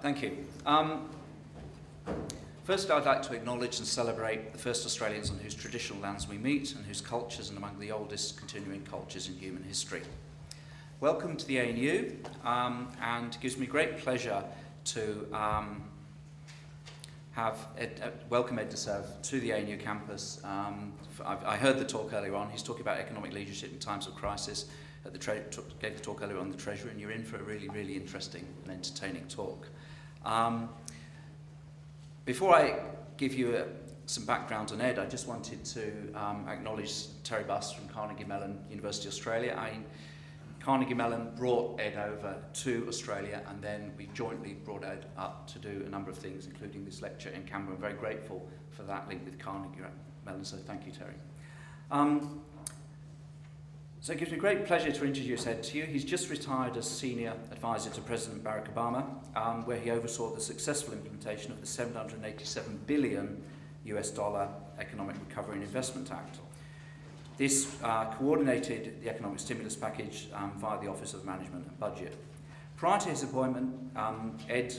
Thank you. First, I'd like to acknowledge and celebrate the first Australians on whose traditional lands we meet and whose cultures are among the oldest continuing cultures in human history. Welcome to the ANU, and it gives me great pleasure to welcome Ed DeSeve to the ANU campus. I heard the talk earlier on. He's talking about economic leadership in times of crisis. Gave the talk earlier on the Treasury, and you're in for a really, really interesting and entertaining talk. Before I give you some background on Ed, I just wanted to acknowledge Terry Buss from Carnegie Mellon, University of Australia. Carnegie Mellon brought Ed over to Australia, and then we jointly brought Ed up to do a number of things, including this lecture in Canberra. I'm very grateful for that link with Carnegie Mellon, so thank you, Terry. So it gives me great pleasure to introduce Ed to you. He's just retired as Senior Advisor to President Barack Obama, where he oversaw the successful implementation of the $787 billion Economic Recovery and Investment Act. This coordinated the economic stimulus package via the Office of Management and Budget. Prior to his appointment, to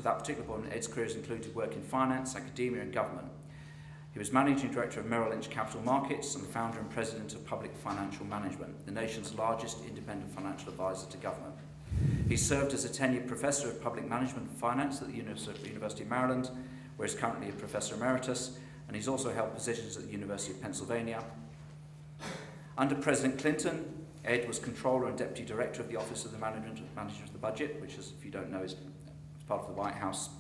that particular appointment, Ed's career has included work in finance, academia and government. He was Managing Director of Merrill Lynch Capital Markets and the founder and President of Public Financial Management, the nation's largest independent financial advisor to government. He served as a tenured Professor of Public Management and Finance at the University of Maryland, where he's currently a Professor Emeritus, and he's also held positions at the University of Pennsylvania. Under President Clinton, Ed was Controller and Deputy Director of the Office of the Management of the Budget, which, is, if you don't know, is part of the White House,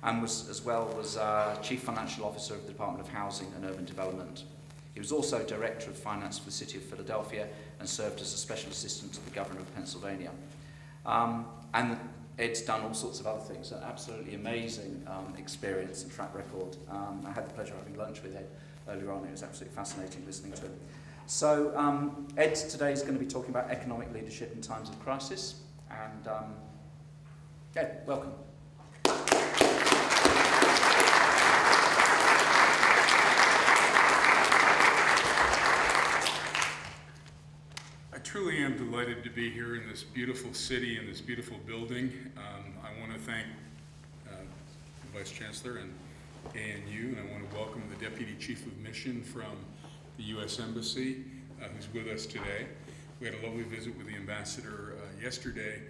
and was Chief Financial Officer of the Department of Housing and Urban Development. He was also Director of Finance for the City of Philadelphia and served as a Special Assistant to the Governor of Pennsylvania. And Ed's done all sorts of other things, an absolutely amazing experience and track record. I had the pleasure of having lunch with Ed earlier on. It was absolutely fascinating listening to him. So Ed today is going to be talking about economic leadership in times of crisis. And Ed, welcome. I truly am delighted to be here in this beautiful city, in this beautiful building. I want to thank the Vice Chancellor and ANU, and I want to welcome the Deputy Chief of Mission from the U.S. Embassy, who's with us today. We had a lovely visit with the Ambassador yesterday,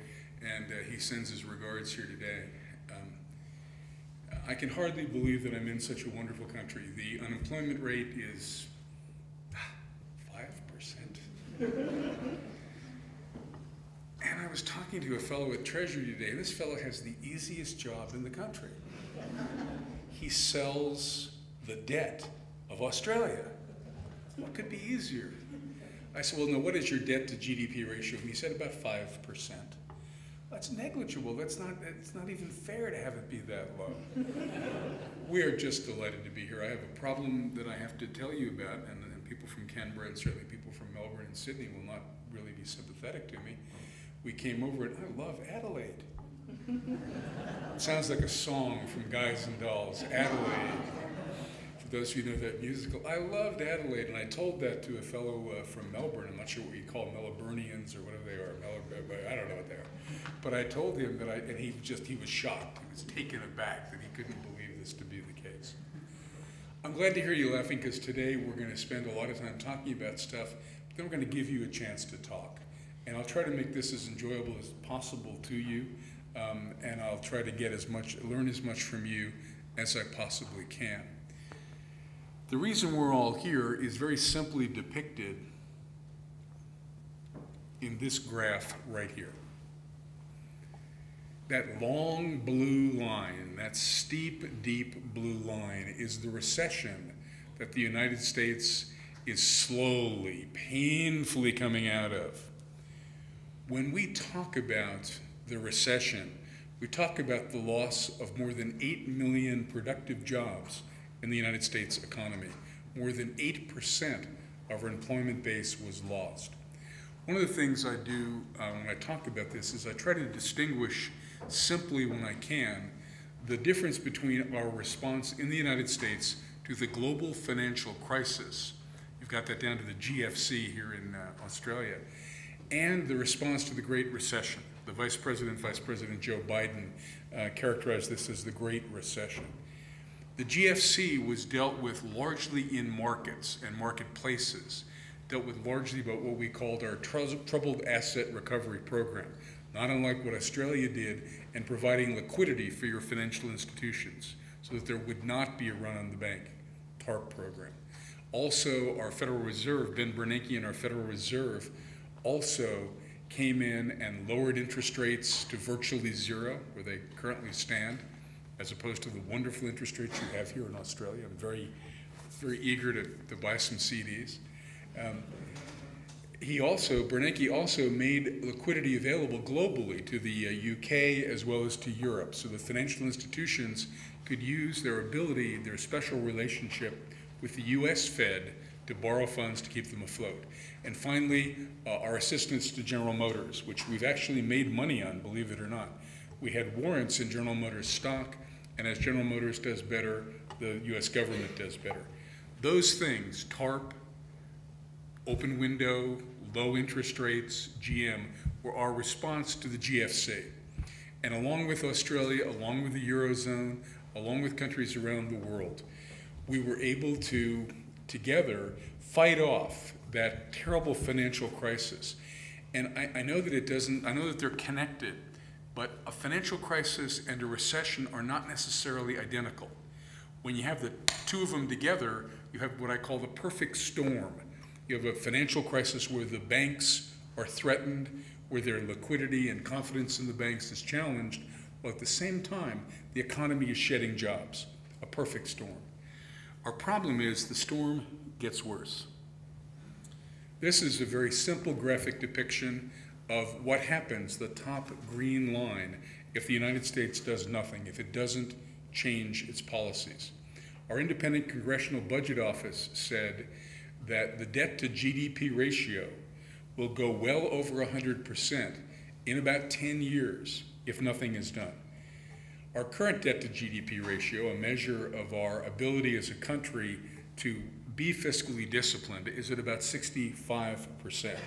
and he sends his regards here today. I can hardly believe that I'm in such a wonderful country. The unemployment rate is 5%. And I was talking to a fellow at Treasury today. This fellow has the easiest job in the country. He sells the debt of Australia. What could be easier? I said, well, no, what is your debt to GDP ratio? And he said about 5%. That's negligible. It's not even fair to have it be that low. We are just delighted to be here. I have a problem that I have to tell you about, and people from Canberra and certainly people from Melbourne and Sydney will not really be sympathetic to me. We came over and I love Adelaide. It sounds like a song from Guys and Dolls, Adelaide. For those of you who know that musical, I loved Adelaide, and I told that to a fellow from Melbourne. I'm not sure what you call Melbournians or whatever they are. I don't know what they are. But I told him that and he was shocked. He was taken aback that he couldn't believe this to be the case. I'm glad to hear you laughing, because today we're going to spend a lot of time talking about stuff, but then we're going to give you a chance to talk. And I'll try to make this as enjoyable as possible to you, and I'll try to learn as much from you as I possibly can. The reason we're all here is very simply depicted in this graph right here. That long blue line, that steep, deep blue line, is the recession that the United States is slowly, painfully coming out of. When we talk about the recession, we talk about the loss of more than 8 million productive jobs in the United States economy. More than 8% of our employment base was lost. One of the things I do when I talk about this is I try to distinguish simply when I can the difference between our response in the United States to the global financial crisis. You've got that down to the GFC here in Australia, and the response to the Great Recession. the Vice President Joe Biden, characterized this as the Great Recession. The GFC was dealt with largely in markets and marketplaces, dealt with largely about what we called our troubled asset recovery program, not unlike what Australia did, and providing liquidity for your financial institutions so that there would not be a run on the bank, TARP program. Also, our Federal Reserve, Ben Bernanke and our Federal Reserve also came in and lowered interest rates to virtually zero, where they currently stand, as opposed to the wonderful interest rates you have here in Australia. I'm very, very eager to buy some CDs. Bernanke also made liquidity available globally to the UK as well as to Europe, so the financial institutions could use their ability, their special relationship with the US Fed to borrow funds to keep them afloat. And finally, our assistance to General Motors, which we've actually made money on, believe it or not. We had warrants in General Motors stock, and as General Motors does better, the US government does better. Those things, TARP, open window, low interest rates, GM, were our response to the GFC. And along with Australia, along with the Eurozone, along with countries around the world, we were able to, together, fight off that terrible financial crisis. And I know that I know that they're connected, but a financial crisis and a recession are not necessarily identical. When you have the two of them together, you have what I call the perfect storm. You have a financial crisis where the banks are threatened, where their liquidity and confidence in the banks is challenged, while at the same time, the economy is shedding jobs. A perfect storm. Our problem is the storm gets worse. This is a very simple graphic depiction of what happens, the top green line, if the United States does nothing, if it doesn't change its policies. Our independent Congressional Budget Office said that the debt to GDP ratio will go well over 100% in about 10 years if nothing is done. Our current debt to GDP ratio, a measure of our ability as a country to be fiscally disciplined, is at about 65%.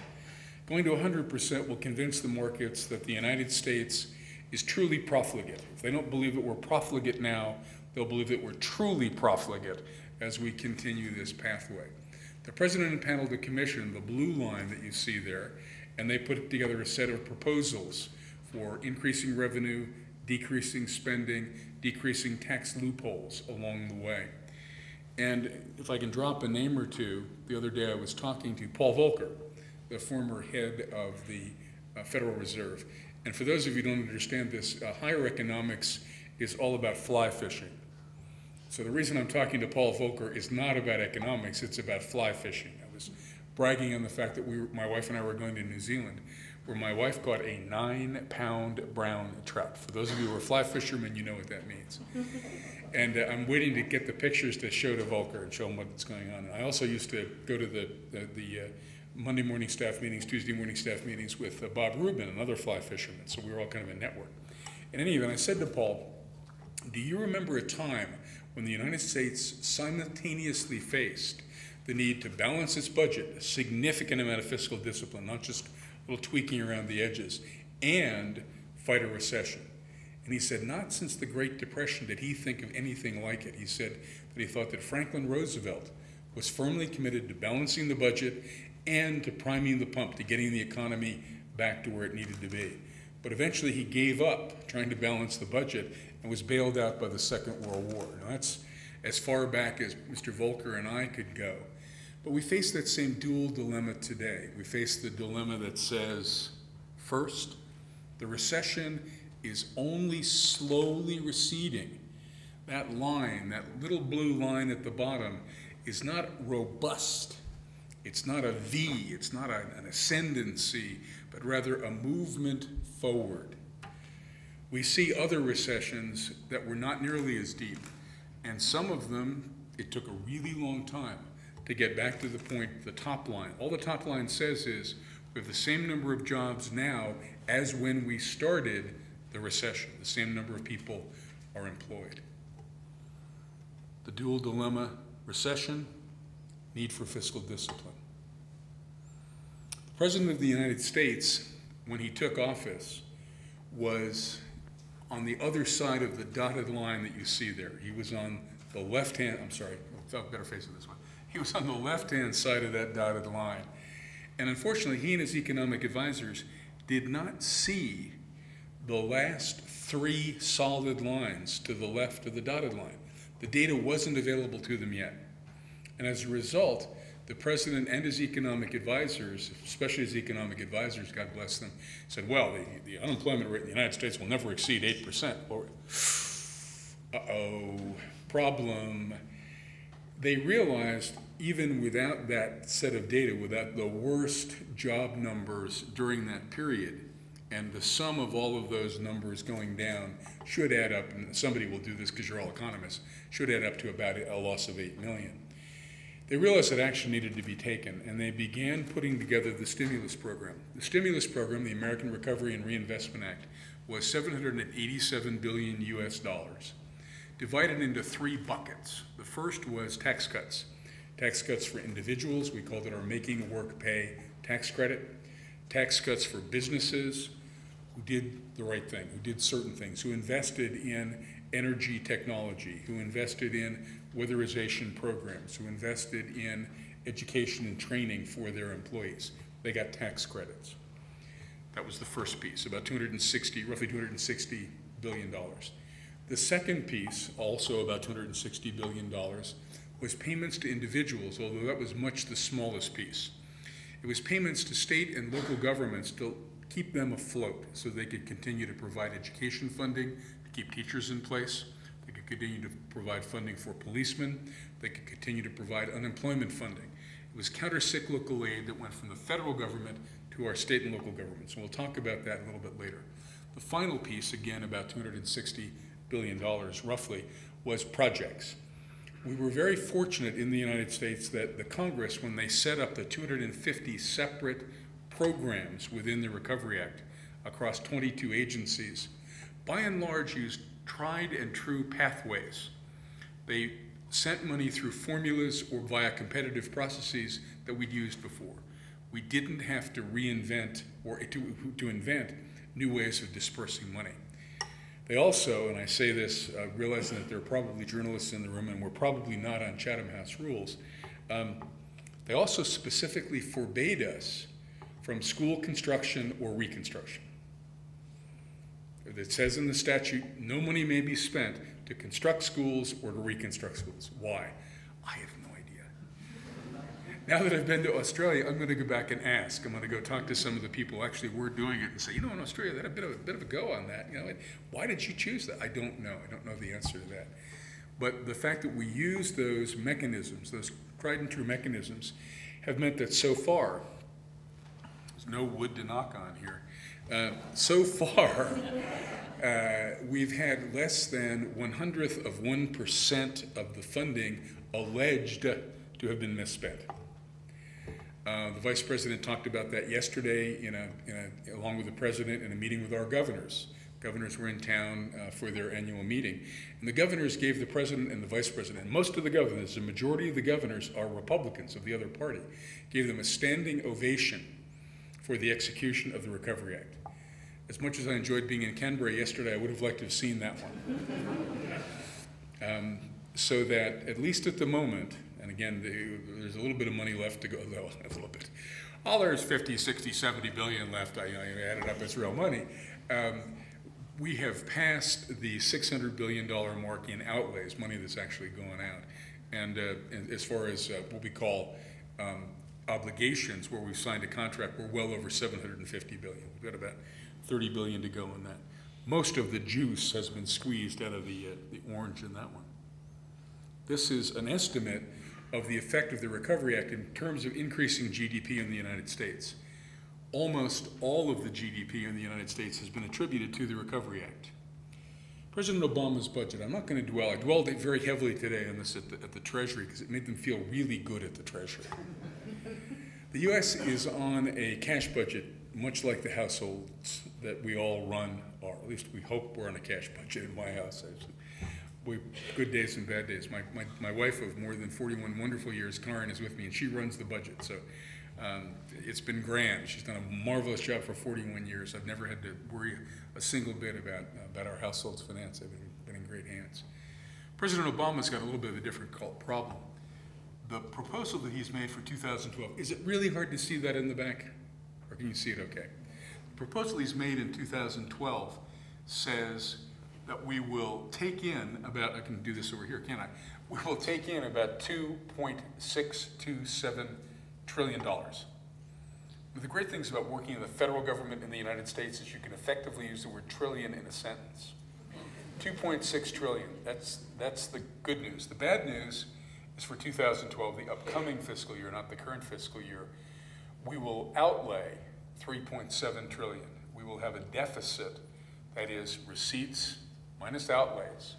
Going to 100% will convince the markets that the United States is truly profligate. If they don't believe that we're profligate now, they'll believe that we're truly profligate as we continue this pathway. The President impaneled a commission, the blue line that you see there, and they put together a set of proposals for increasing revenue, decreasing spending, decreasing tax loopholes along the way. And if I can drop a name or two, the other day I was talking to Paul Volcker, the former head of the Federal Reserve. And for those of you who don't understand this, higher economics is all about fly fishing. So the reason I'm talking to Paul Volcker is not about economics, it's about fly fishing. I was bragging on the fact that my wife and I were going to New Zealand, where my wife caught a 9-pound brown trout. For those of you who are fly fishermen, you know what that means. And I'm waiting to get the pictures to show to Volcker and show him what's going on. And I also used to go to the Monday morning staff meetings, Tuesday morning staff meetings with Bob Rubin, another fly fisherman, so we were all kind of a network. In any event, I said to Paul, do you remember a time when the United States simultaneously faced the need to balance its budget, a significant amount of fiscal discipline, not just a little tweaking around the edges, and fight a recession? And he said, not since the Great Depression did he think of anything like it. He said that he thought that Franklin Roosevelt was firmly committed to balancing the budget and to priming the pump, to getting the economy back to where it needed to be. But eventually he gave up trying to balance the budget and was bailed out by the Second World War. Now that's as far back as Mr. Volcker and I could go. But we face that same dual dilemma today. We face the dilemma that says, first, the recession is only slowly receding. That line, that little blue line at the bottom, is not robust. It's not a V, it's not an ascendancy, but rather a movement forward. We see other recessions that were not nearly as deep, and some of them, it took a really long time to get back to the point, the top line. All the top line says is, we have the same number of jobs now as when we started the recession. The same number of people are employed. The dual dilemma, recession, need for fiscal discipline. The President of the United States, when he took office, was on the other side of the dotted line that you see there. He was on the left-hand, I'm sorry, I'll better face it this way. He was on the left-hand side of that dotted line. And unfortunately, he and his economic advisors did not see the last 3 solid lines to the left of the dotted line. The data wasn't available to them yet. And as a result, the president and his economic advisors, especially his economic advisors, God bless them, said, well, the unemployment rate in the United States will never exceed 8%. Or, uh-oh, problem. They realized, even without that set of data, without the worst job numbers during that period, and the sum of all of those numbers going down should add up, and somebody will do this because you're all economists, should add up to about a loss of 8 million. They realized that action needed to be taken, and they began putting together the stimulus program. The stimulus program, the American Recovery and Reinvestment Act, was $787 billion US, divided into 3 buckets. The first was tax cuts. Tax cuts for individuals, we called it our Making Work Pay tax credit. Tax cuts for businesses who did the right thing, who did certain things, who invested in energy technology, who invested in weatherization programs, who invested in education and training for their employees. They got tax credits. That was the first piece, about roughly $260 billion. The second piece, also about $260 billion, was payments to individuals, although that was much the smallest piece. It was payments to state and local governments to keep them afloat so they could continue to provide education funding, to keep teachers in place. They could continue to provide funding for policemen. They could continue to provide unemployment funding. It was counter-cyclical aid that went from the federal government to our state and local governments. And we'll talk about that a little bit later. The final piece, again about $260 billion roughly, was projects. We were very fortunate in the United States that the Congress, when they set up the 250 separate programs within the Recovery Act across 22 agencies, by and large used tried and true pathways. They sent money through formulas or via competitive processes that we'd used before. We didn't have to reinvent or to invent new ways of dispersing money. They also, and I say this realizing that there are probably journalists in the room and we're probably not on Chatham House rules, they also specifically forbade us from school construction or reconstruction. It says in the statute, no money may be spent to construct schools or to reconstruct schools. Why? I have no idea. Now that I've been to Australia, I'm going to go back and ask. I'm going to go talk to some of the people who actually were doing it and say, you know, in Australia, they had a bit of a go on that. You know, why did you choose that? I don't know. I don't know the answer to that. But the fact that we use those mechanisms, those tried and true mechanisms, have meant that so far, there's no wood to knock on here, so far, we've had less than 1/100% of the funding alleged to have been misspent. The Vice President talked about that yesterday along with the President in a meeting with our governors. Governors were in town for their annual meeting. And the governors gave the President and the Vice President, and most of the governors, the majority of the governors are Republicans of the other party, gave them a standing ovation for the execution of the Recovery Act. As much as I enjoyed being in Canberra yesterday, I would have liked to have seen that one. So that, at least at the moment, and again, there's a little bit of money left to go, though, a little bit. Oh, there's 50, 60, 70 billion left. I added up as real money. We have passed the $600 billion mark in outlays, money that's actually going out. And as far as what we call obligations, where we've signed a contract, we're well over $750 billion. We've got about $30 billion to go in that. Most of the juice has been squeezed out of the orange in that one. This is an estimate of the effect of the Recovery Act in terms of increasing GDP in the United States. Almost all of the GDP in the United States has been attributed to the Recovery Act. President Obama's budget, I'm not going to dwell. I dwelled very heavily today on this at the Treasury because it made them feel really good at the Treasury. The U.S. is on a cash budget, much like the households that we all run are. At least we hope we're on a cash budget in my house. Good days and bad days. My wife of more than 41 wonderful years, Karen, is with me, and she runs the budget. So It's been grand. She's done a marvelous job for 41 years. I've never had to worry a single bit about our household's finance. They've been in great hands. President Obama's got a little bit of a different problem. The proposal that he's made for 2012, is it really hard to see that in the back? Or can you see it okay? The proposal he's made in 2012 says that we will take in about, I can do this over here, can't I? We will take in about $2.627 trillion. One of the great things about working in the federal government in the United States is you can effectively use the word trillion in a sentence. 2.6 trillion, that's the good news. The bad news is for 2012, the upcoming fiscal year, not the current fiscal year, we will outlay 3.7 trillion. We will have a deficit, that is receipts minus outlays,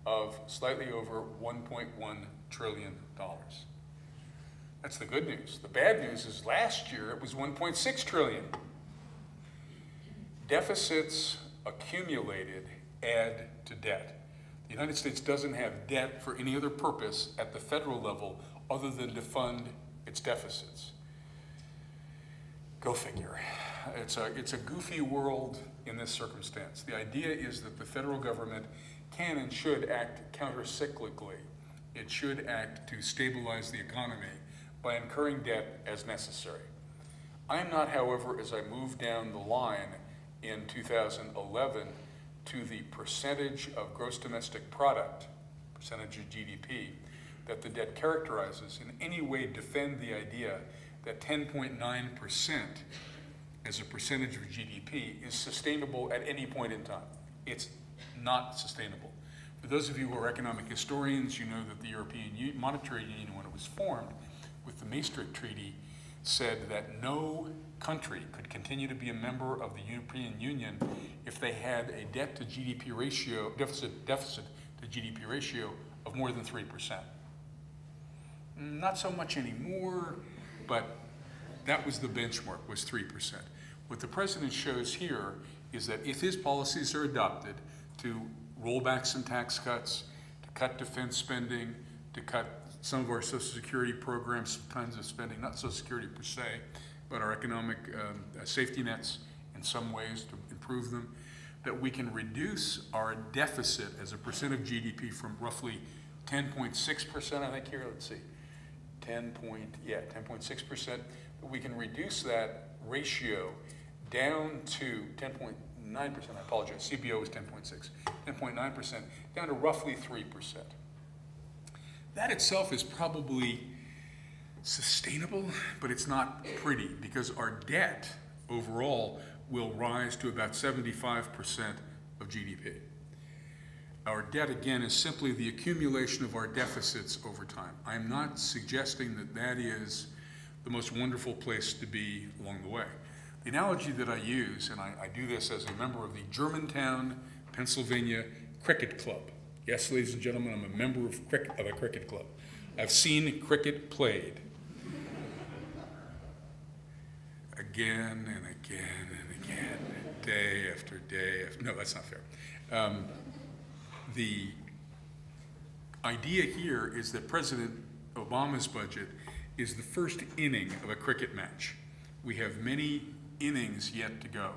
of slightly over $1.1 trillion. That's the good news. The bad news is last year it was 1.6 trillion. Deficits accumulated add to debt. The United States doesn't have debt for any other purpose at the federal level other than to fund its deficits. Go figure. It's a goofy world in this circumstance. The idea is that the federal government can and should act counter-cyclically. It should act to stabilize the economy by incurring debt as necessary. I'm not, however, as I move down the line in 2011 to the percentage of gross domestic product, percentage of GDP, that the debt characterizes, in any way defend the idea that 10.9% as a percentage of GDP is sustainable at any point in time. It's not sustainable. For those of you who are economic historians, you know that the European Monetary Union, when it was formed with the Maastricht Treaty, said that no country could continue to be a member of the European Union if they had a debt to GDP ratio, deficit to GDP ratio of more than 3%. Not so much anymore, but that was the benchmark, was 3%. What the president shows here is that if his policies are adopted to roll back some tax cuts, to cut defense spending, to cut some of our Social Security programs, some kinds of spending, not Social Security per se, but our economic safety nets in some ways to improve them, that we can reduce our deficit as a percent of GDP from roughly 10.6%, I think here, let's see, 10.6%, that we can reduce that ratio down to 10.9%, I apologize, CBO is 10.6, 10.9%, down to roughly 3%. That itself is probably sustainable, but it's not pretty because our debt overall will rise to about 75% of GDP. Our debt, again, is simply the accumulation of our deficits over time. I'm not suggesting that that is the most wonderful place to be along the way. The analogy that I use, and I do this as a member of the Germantown, Pennsylvania Cricket Club. Yes, ladies and gentlemen, I'm a member of a cricket club. I've seen cricket played. Again and again and again, day after day after, no, that's not fair. The idea here is that President Obama's budget is the first inning of a cricket match. We have many innings yet to go.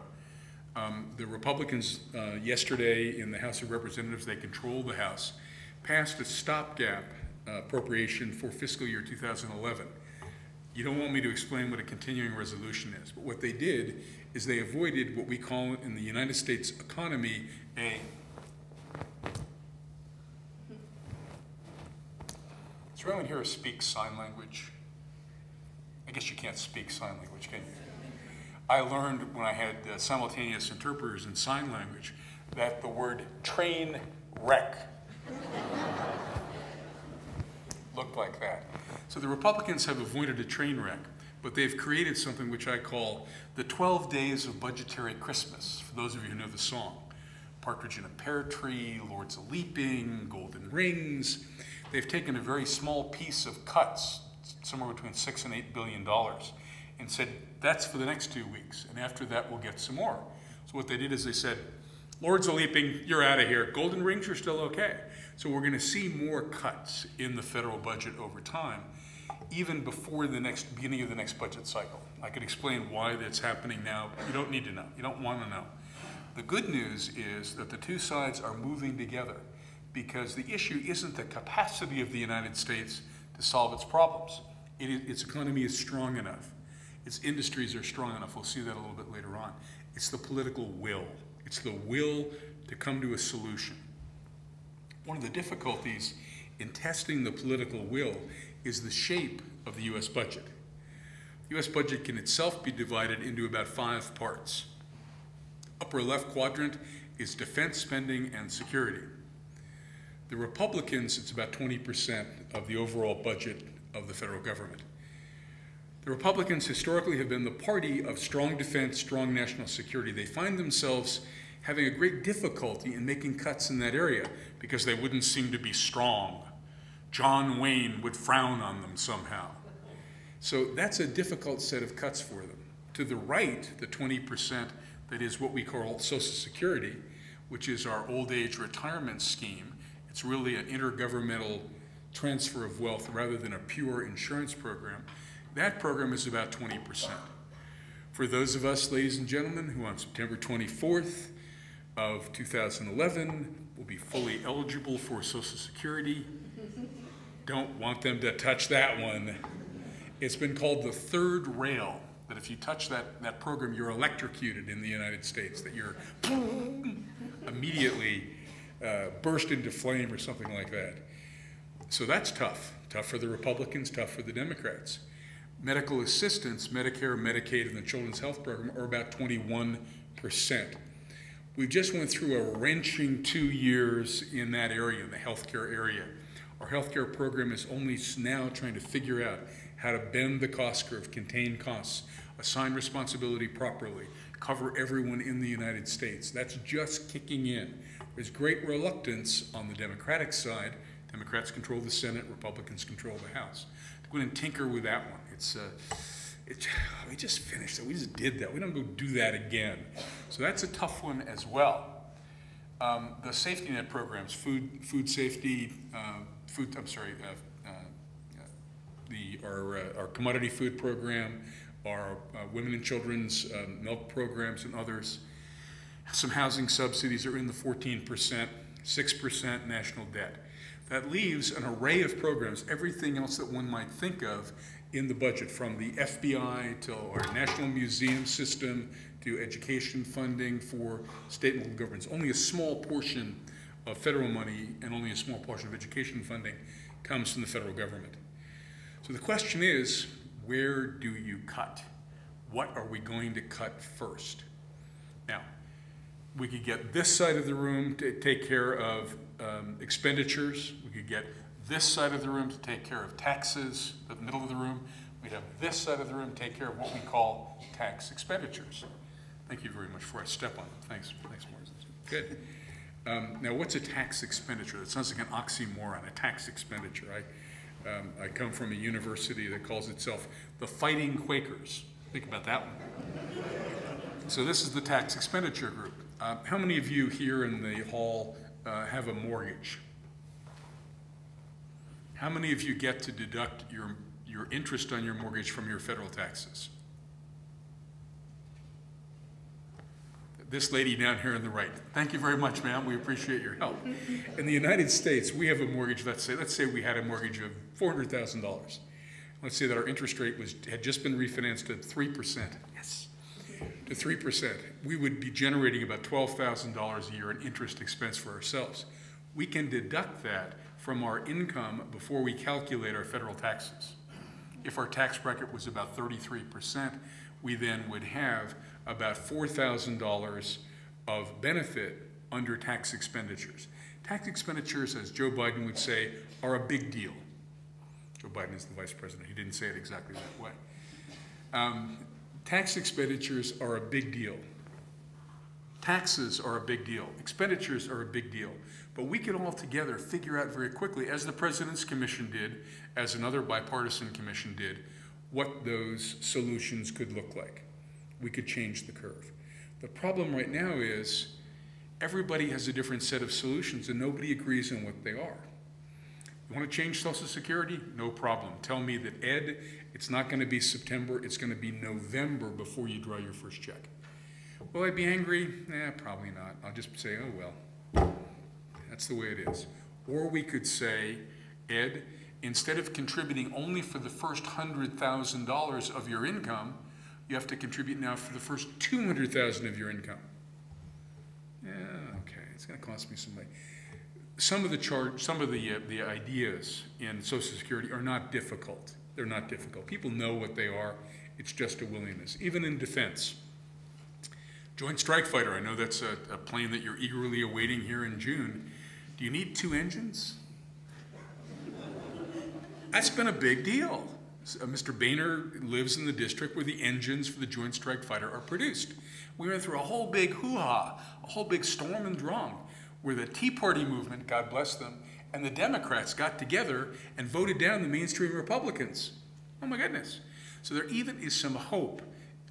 The Republicans yesterday in the House of Representatives, they control the House, passed a stopgap appropriation for fiscal year 2011. You don't want me to explain what a continuing resolution is, but what they did is they avoided what we call in the United States economy a... Does anyone here speak sign language? I guess you can't speak sign language, can you? I learned when I had simultaneous interpreters in sign language that the word train wreck looked like that. So the Republicans have avoided a train wreck, but they've created something which I call the 12 Days of Budgetary Christmas, for those of you who know the song. Partridge in a Pear Tree, Lords a-Leaping, Golden Rings. They've taken a very small piece of cuts, somewhere between $6 and $8 billion, and said, that's for the next 2 weeks, and after that we'll get some more. So what they did is they said, Lords a-Leaping, you're out of here. Golden Rings are still okay. So we're going to see more cuts in the federal budget over time. even before the beginning of the next budget cycle. I could explain why that's happening now. You don't need to know. You don't want to know. The good news is that the two sides are moving together because the issue isn't the capacity of the United States to solve its problems. Its economy is strong enough. Its industries are strong enough. We'll see that a little bit later on. It's the political will. It's the will to come to a solution. One of the difficulties in testing the political will is the shape of the US budget. The US budget can itself be divided into about 5 parts. Upper left quadrant is defense spending and security. The Republicans, it's about 20% of the overall budget of the federal government. The Republicans historically have been the party of strong defense, strong national security. They find themselves having a great difficulty in making cuts in that area because they wouldn't seem to be strong. John Wayne would frown on them somehow. So that's a difficult set of cuts for them. To the right, the 20% that is what we call Social Security, which is our old age retirement scheme. It's really an intergovernmental transfer of wealth rather than a pure insurance program. That program is about 20%. For those of us, ladies and gentlemen, who on September 24th of 2011 will be fully eligible for Social Security, don't want them to touch that one. It's been called the third rail, that if you touch that program, you're electrocuted in the United States, that you're immediately burst into flame or something like that. So that's tough. Tough for the Republicans, tough for the Democrats. Medical assistance, Medicare, Medicaid, and the Children's Health Program are about 21%. We just went through a wrenching 2 years in that area, in the healthcare area. Our healthcare program is only now trying to figure out how to bend the cost curve, contain costs, assign responsibility properly, cover everyone in the United States. That's just kicking in. There's great reluctance on the Democratic side. Democrats control the Senate, Republicans control the House. To go in and tinker with that one. We just finished that. We just did that. We don't go do that again. So that's a tough one as well. The safety net programs, food safety, our commodity food program, our women and children's milk programs and others. Some housing subsidies are in the 14%, 6% national debt. That leaves an array of programs, everything else that one might think of in the budget, from the FBI to our National Museum system to education funding for state and local governments. Only a small portion of federal money and only a small portion of education funding comes from the federal government. So the question is, where do you cut? What are we going to cut first? Now, we could get this side of the room to take care of expenditures. We could get this side of the room to take care of taxes, the middle of the room. We'd have this side of the room take care of what we call tax expenditures. Thank you very much for a step on it. Thanks, Morris. Good. Now, what's a tax expenditure? That sounds like an oxymoron, a tax expenditure. I come from a university that calls itself the Fighting Quakers. Think about that one. So this is the tax expenditure group. How many of you here in the hall have a mortgage? How many of you get to deduct your interest on your mortgage from your federal taxes? This lady down here on the right. Had you very much, ma'am. We appreciate your help. In the United States, we have a mortgage, let's say we had a mortgage of $400,000. Let's say that our interest rate had just been refinanced at 3%. Yes. To 3%. We would be generating about $12,000 a year in interest expense for ourselves. We can deduct that from our income before we calculate our federal taxes. If our tax bracket was about 33%, we then would have about $4,000 of benefit under tax expenditures. Tax expenditures, as Joe Biden would say, are a big deal. Joe Biden is the vice president. He didn't say it exactly that way. Tax expenditures are a big deal. Taxes are a big deal. Expenditures are a big deal. But we can all together figure out very quickly, as the President's Commission did, as another bipartisan commission did, what those solutions could look like. We could change the curve. The problem right now is everybody has a different set of solutions and nobody agrees on what they are. You want to change Social Security? No problem. Tell me that, Ed, it's not going to be September, it's going to be November before you draw your first check. Will I be angry? Probably not. I'll just say, oh well, that's the way it is. Or we could say, Ed, instead of contributing only for the first $100,000 of your income, you have to contribute now for the first $200,000 of your income. Yeah, okay, it's going to cost me some money. Some of the ideas in Social Security are not difficult. They're not difficult. People know what they are. It's just a willingness. Even in defense. Joint Strike Fighter, I know that's a plane that you're eagerly awaiting here in June. Do you need 2 engines? That's been a big deal. Mr. Boehner lives in the district where the engines for the Joint Strike Fighter are produced. We went through a whole big hoo-ha, a whole big storm and drum, where the Tea Party movement, God bless them, and the Democrats got together and voted down the mainstream Republicans. Oh my goodness. So there even is some hope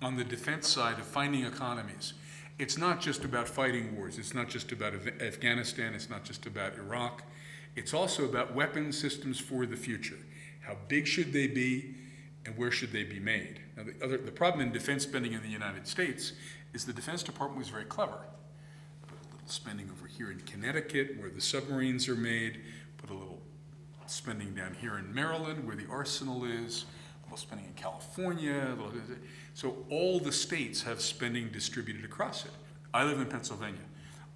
on the defense side of finding economies. It's not just about fighting wars. It's not just about Afghanistan. It's not just about Iraq. It's also about weapons systems for the future. How big should they be, and where should they be made? Now, the problem in defense spending in the United States is the Defense Department was very clever. Put a little spending over here in Connecticut, where the submarines are made. Put a little spending down here in Maryland, where the arsenal is. A little spending in California. So all the states have spending distributed across it. I live in Pennsylvania.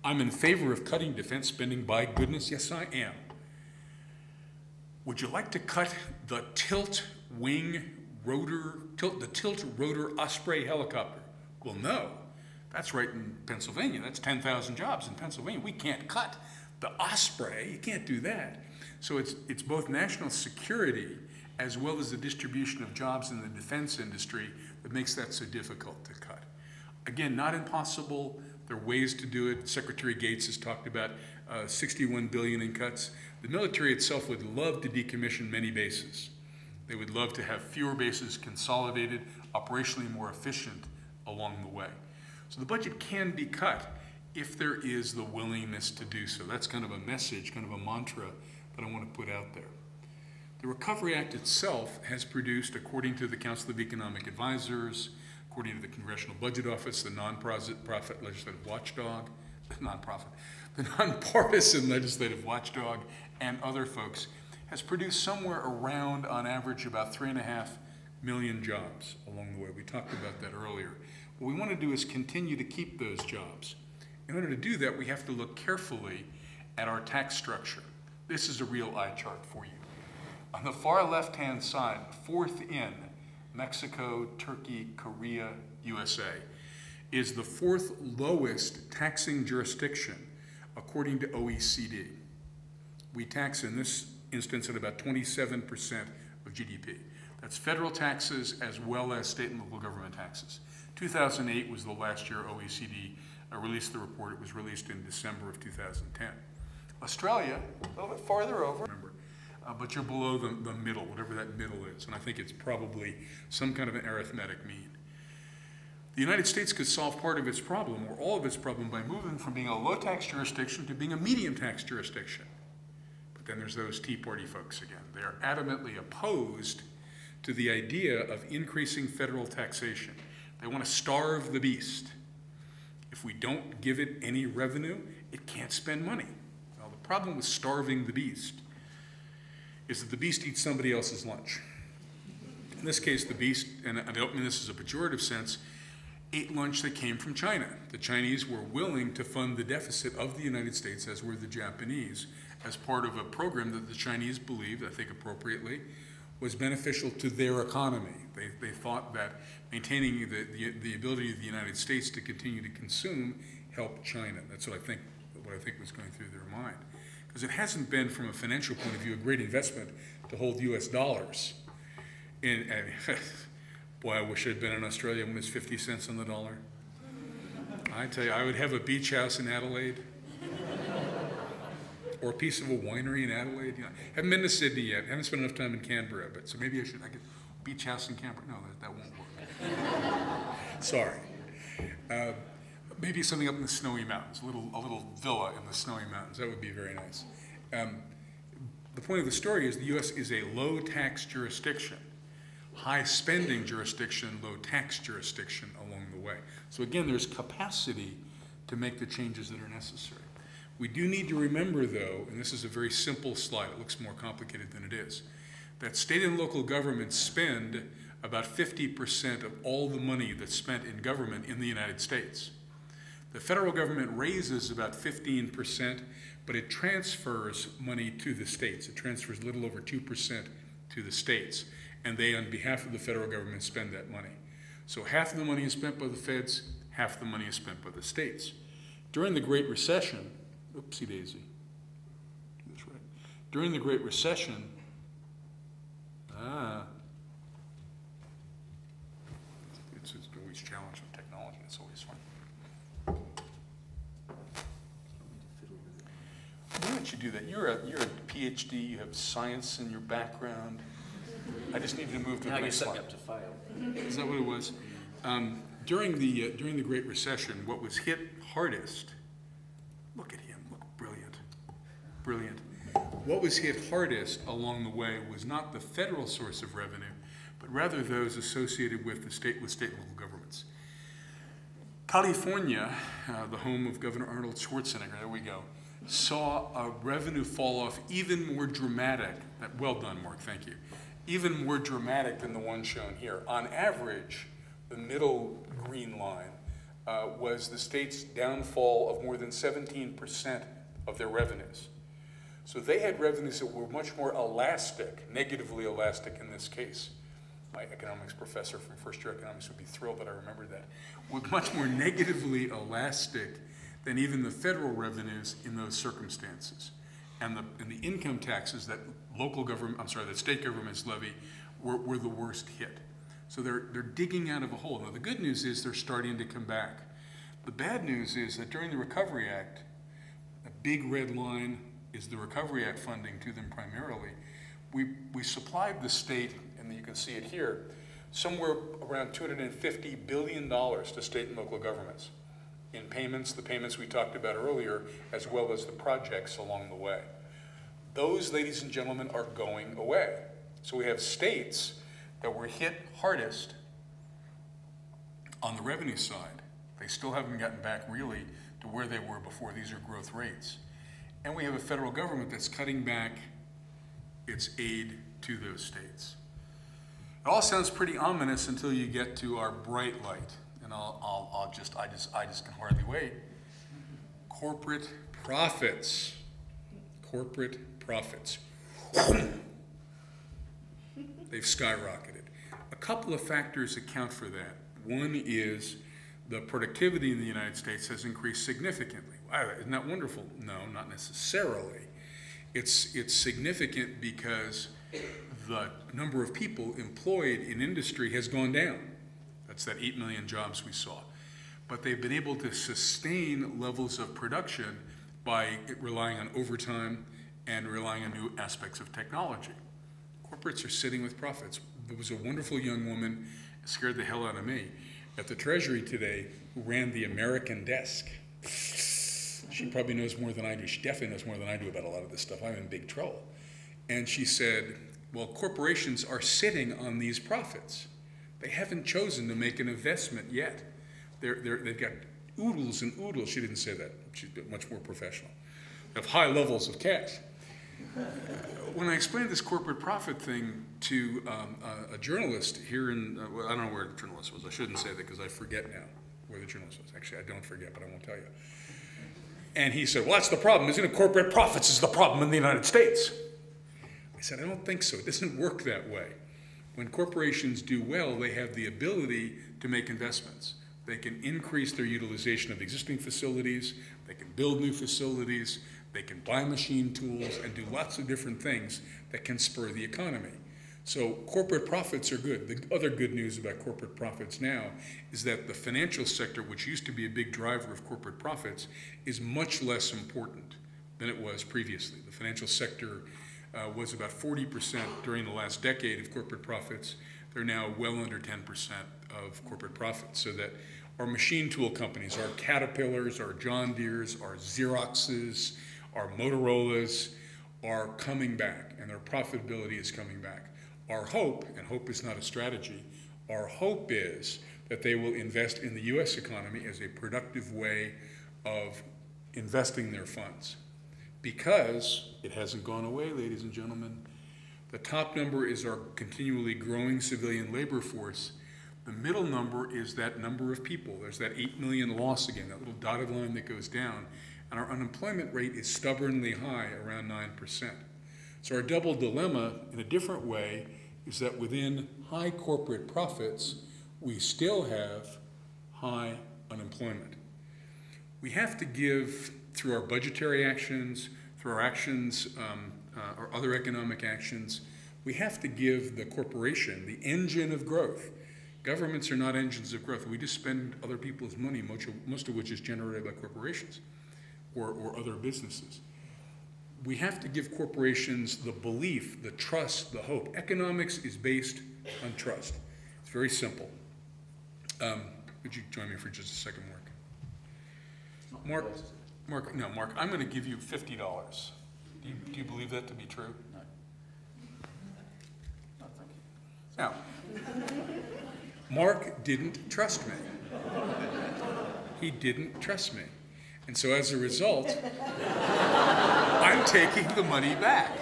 I'm in favor of cutting defense spending, by goodness, yes I am. Would you like to cut the tilt rotor Osprey helicopter? Well, no. That's right in Pennsylvania. That's 10,000 jobs in Pennsylvania. We can't cut the Osprey. You can't do that. So it's both national security as well as the distribution of jobs in the defense industry that makes that so difficult to cut. Again, not impossible. There are ways to do it. Secretary Gates has talked about $61 billion in cuts. The military itself would love to decommission many bases. They would love to have fewer bases consolidated, operationally more efficient along the way. So the budget can be cut if there is the willingness to do so. That's kind of a message, kind of a mantra that I want to put out there. The Recovery Act itself has produced, according to the Council of Economic Advisors, according to the Congressional Budget Office, the non-profit legislative watchdog, the nonpartisan legislative watchdog, and other folks, has produced somewhere around, on average, about 3.5 million jobs along the way. We talked about that earlier. What we want to do is continue to keep those jobs. In order to do that, we have to look carefully at our tax structure. This is a real eye chart for you. On the far left-hand side, fourth in, Mexico, Turkey, Korea, USA, is the 4th lowest taxing jurisdiction according to OECD. We tax in this instance at about 27% of GDP. That's federal taxes as well as state and local government taxes. 2008 was the last year OECD released the report. It was released in December of 2010. Australia, a little bit farther over, remember, but you're below the middle, whatever that middle is, and I think it's probably some kind of an arithmetic mean. The United States could solve part of its problem, or all of its problem, by moving from being a low-tax jurisdiction to being a medium-tax jurisdiction. But then there's those Tea Party folks again. They are adamantly opposed to the idea of increasing federal taxation. They want to starve the beast. If we don't give it any revenue, it can't spend money. Well, the problem with starving the beast is that the beast eats somebody else's lunch. In this case, the beast, and I don't mean this as a pejorative sense, ate lunch that came from China. The Chinese were willing to fund the deficit of the United States, as were the Japanese, as part of a program that the Chinese believed, I think appropriately, was beneficial to their economy. They thought that maintaining the ability of the United States to continue to consume helped China. That's what I think was going through their mind. Because it hasn't been, from a financial point of view, a great investment to hold US dollars. Boy, I wish I'd been in Australia when it's 50 cents on the dollar. I tell you, I would have a beach house in Adelaide. Or a piece of a winery in Adelaide. You know, haven't been to Sydney yet. Haven't spent enough time in Canberra, but so maybe I get a beach house in Canberra. No, that won't work. Sorry. Maybe something up in the snowy mountains, a little villa in the snowy mountains. That would be very nice. the point of the story is the U.S. is a low-tax jurisdiction, high-spending jurisdiction, low-tax jurisdiction along the way. So again, there's capacity to make the changes that are necessary. We do need to remember, though, and this is a very simple slide, it looks more complicated than it is, that state and local governments spend about 50% of all the money that's spent in government in the United States. The federal government raises about 15%, but it transfers money to the states. It transfers a little over 2% to the states, and they, on behalf of the federal government, spend that money. So half of the money is spent by the feds, half the money is spent by the states. During the Great Recession, oopsie daisy, that's right. During the Great Recession, it's always challenging technology, it's always fun. Why don't you do that? You're a PhD, you have science in your background. I just need to move to the next slide. Now you're setting up to fail. Is that what it was? During the Great Recession, what was hit hardest, look at him, look brilliant, brilliant. What was hit hardest along the way was not the federal source of revenue, but rather those associated with state and local governments. California, the home of Governor Arnold Schwarzenegger, there we go, saw a revenue fall off even more dramatic, well done, Mark, thank you, even more dramatic than the one shown here. On average, the middle green line was the state's downfall of more than 17% of their revenues. So they had revenues that were much more elastic, negatively elastic in this case. My economics professor from first year economics would be thrilled that I remembered that. Were much more negatively elastic than even the federal revenues in those circumstances. And the income taxes that that state governments levy were the worst hit. So they're digging out of a hole. Now the good news is they're starting to come back. The bad news is that during the Recovery Act, a big red line is the Recovery Act funding to them primarily. We supplied the state, and you can see it here, somewhere around $250 billion to state and local governments in payments, the payments we talked about earlier, as well as the projects along the way. Those, ladies and gentlemen, are going away. So we have states that were hit hardest on the revenue side. They still haven't gotten back really to where they were before. These are growth rates. And we have a federal government that's cutting back its aid to those states. It all sounds pretty ominous until you get to our bright light. And I just can hardly wait. Corporate profits. Corporate profits. They've skyrocketed. A couple of factors account for that. One is the productivity in the United States has increased significantly. Wow, isn't that wonderful? No, not necessarily. It's significant because the number of people employed in industry has gone down. That's that 8 million jobs we saw. But they've been able to sustain levels of production by relying on overtime and relying on new aspects of technology. Corporates are sitting with profits. There was a wonderful young woman, scared the hell out of me, at the Treasury today who ran the American desk. She probably knows more than I do. She definitely knows more than I do about a lot of this stuff. I'm in big trouble. And she said, well, corporations are sitting on these profits. They haven't chosen to make an investment yet. They've got oodles and oodles. She didn't say that. She's much more professional. Of high levels of cash. When I explained this corporate profit thing to a journalist here in, well, I don't know where the journalist was. I shouldn't say that because I forget now where the journalist was. Actually, I don't forget, but I won't tell you. And he said, well, that's the problem. Isn't it corporate profits is the problem in the United States? I said, I don't think so. It doesn't work that way. When corporations do well, they have the ability to make investments. They can increase their utilization of existing facilities. They can build new facilities. They can buy machine tools and do lots of different things that can spur the economy. So corporate profits are good. The other good news about corporate profits now is that the financial sector, which used to be a big driver of corporate profits, is much less important than it was previously. The financial sector was about 40% during the last decade of corporate profits. They're now well under 10% of corporate profits. So that our machine tool companies, our Caterpillars, our John Deeres, our Xeroxes, our Motorolas, are coming back, and their profitability is coming back. Our hope, and hope is not a strategy, our hope is that they will invest in the US economy as a productive way of investing their funds. Because it hasn't gone away, ladies and gentlemen. The top number is our continually growing civilian labor force. The middle number is that number of people. There's that 8 million loss again, that little dotted line that goes down. And our unemployment rate is stubbornly high, around 9%. So our double dilemma, in a different way, is that within high corporate profits, we still have high unemployment. We have to give, through our budgetary actions, through our actions, or other economic actions, we have to give the corporation the engine of growth. Governments are not engines of growth. We just spend other people's money, most of which is generated by corporations or other businesses. We have to give corporations the belief, the trust, the hope. Economics is based on trust. It's very simple. Would you join me for just a second, Mark? Mark, I'm going to give you $50. Do you believe that to be true? No. No, thank you. Now, Mark didn't trust me. He didn't trust me. And so as a result, I'm taking the money back.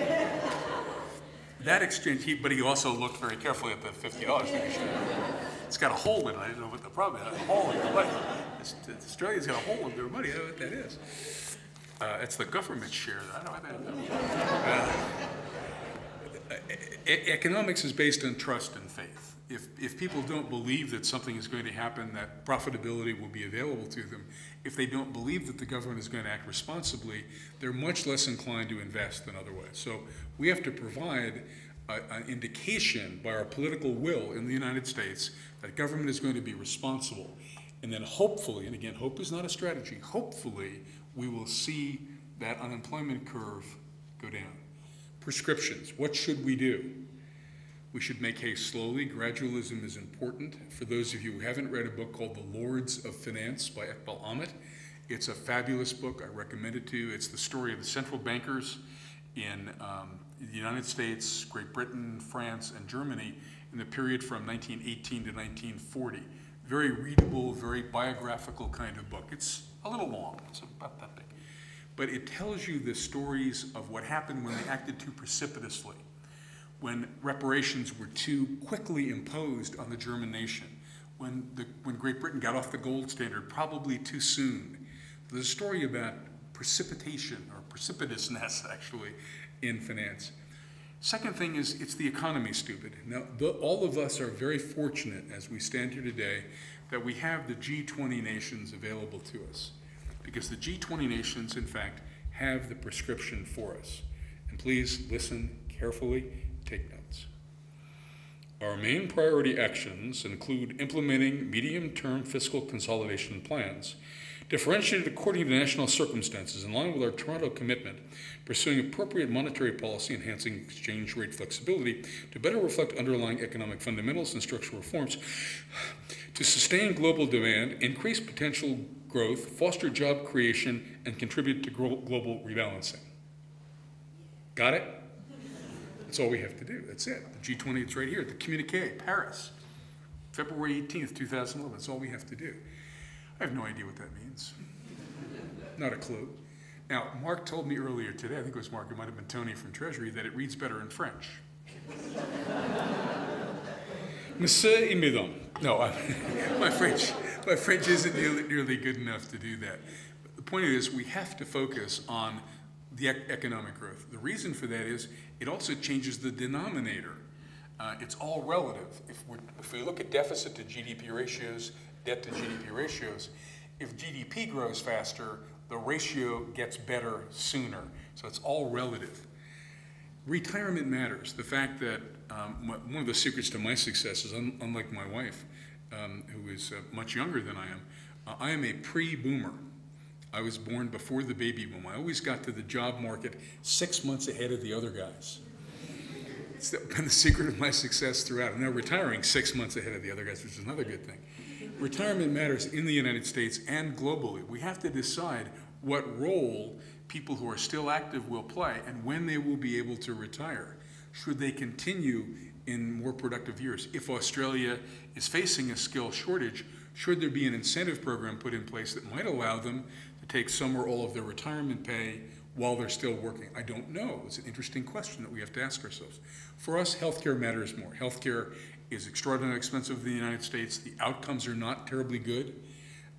That exchange, but he also looked very carefully at the $50 to make sure. It's got a hole in it. I don't know what the problem is. A hole in your money. Australia's got a hole in their money. I don't know what that is. It's the government share. I don't know what that is. Economics is based on trust and faith. If people don't believe that something is going to happen, that profitability will be available to them, if they don't believe that the government is going to act responsibly, they're much less inclined to invest than otherwise. So we have to provide an indication by our political will in the United States that government is going to be responsible. And then hopefully, and again, hope is not a strategy, hopefully we will see that unemployment curve go down. Prescriptions, what should we do? We should make haste slowly. Gradualism is important. For those of you who haven't read a book called The Lords of Finance by Iqbal Ahmed, it's a fabulous book. I recommend it to you. It's the story of the central bankers in the United States, Great Britain, France, and Germany in the period from 1918 to 1940. Very readable, very biographical kind of book. It's a little long. It's about that big. But it tells you the stories of what happened when they acted too precipitously, when reparations were too quickly imposed on the German nation, when Great Britain got off the gold standard probably too soon. There's a story about precipitation, or precipitousness actually, in finance. Second thing is, it's the economy, stupid. Now, all of us are very fortunate as we stand here today that we have the G20 nations available to us, because the G20 nations, in fact, have the prescription for us. And please listen carefully. Take notes. Our main priority actions include implementing medium-term fiscal consolidation plans, differentiated according to national circumstances, in line with our Toronto commitment, pursuing appropriate monetary policy, enhancing exchange rate flexibility to better reflect underlying economic fundamentals and structural reforms, to sustain global demand, increase potential growth, foster job creation, and contribute to global rebalancing. Got it? That's all we have to do. That's it. The G20, it's right here. The communiqué, Paris, February 18th, 2011. That's all we have to do. I have no idea what that means. Not a clue. Now, Mark told me earlier today, I think it was Mark, it might have been Tony from Treasury, that it reads better in French. Monsieur et Mesdames. No, my French isn't nearly good enough to do that. But the point is, we have to focus on the economic growth. The reason for that is it also changes the denominator. It's all relative. If we look at deficit to GDP ratios, debt to GDP ratios, if GDP grows faster, the ratio gets better sooner. So it's all relative. Retirement matters. The fact that one of the secrets to my success is, unlike my wife, who is much younger than I am a pre-boomer. I was born before the baby boom. I always got to the job market 6 months ahead of the other guys. It's been the secret of my success throughout. I'm now retiring 6 months ahead of the other guys, which is another good thing. Retirement matters in the United States and globally. We have to decide what role people who are still active will play and when they will be able to retire. Should they continue in more productive years? If Australia is facing a skill shortage, should there be an incentive program put in place that might allow them to take some or all of their retirement pay while they're still working? I don't know. It's an interesting question that we have to ask ourselves. For us, healthcare matters more. Healthcare is extraordinarily expensive in the United States. The outcomes are not terribly good,